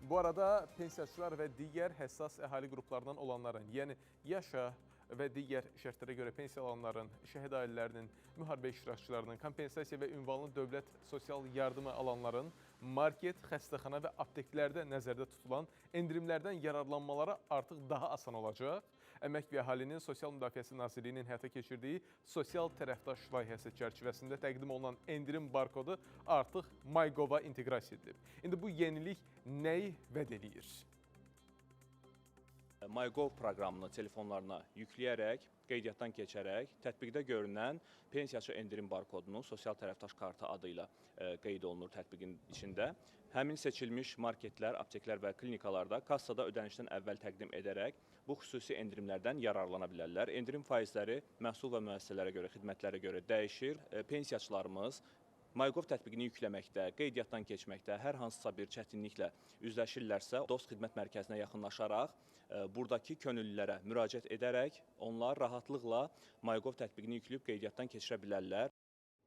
Bu arada pensiyaçılar və digər həssas əhali qruplarından olanların, yəni yaşa və digər şərtlərə görə pensiya alanların, şəhid ailələrinin, müharibə iştirakçılarının, kompensasiya və ünvanlı dövlət sosial yardımı alanların market, xəstəxana və apteklərdə nəzərdə tutulan endirimlərdən yararlanmaları artıq daha asan olacaq. Əmək və Əhalinin Sosial Müdafiəsi Nazirliyinin həyata keçirdiyi sosial tərəfdaş layihəsi çərçivəsində təqdim olunan endirim barkodu artıq MyGov-a inteqrasiya edilib. İndi bu yenilik nəyi vəd edir? MyGov proqramını telefonlarına yükləyərək, qeydiyyatdan keçərək, tətbiqdə görünən pensiyaçı endirim barkodunun sosial tərəfdaş kartı adı ilə qeyd olunur tətbiqin içində. Həmin seçilmiş marketlər, apteklər və klinikalarda kassada ödənişdən əvvəl təqdim edərək bu xüsusi endirimlərdən yararlana bilərlər. Endirim faizləri məhsul və müəssisələrə görə, xidmətlərə görə dəyişir. Pensiyaçılarımız MyGov tətbiqini yükləməkdə, qeydiyyatdan keçməkdə hər hansısa bir çətinliklə üzləşirlərsə, Dost Xidmət Mərkəzinə yaxınlaşaraq, buradakı könüllülərə müraciət edərək onlar rahatlıqla MyGov tətbiqini yükləyib qeydiyyatdan keçirə bilərlər.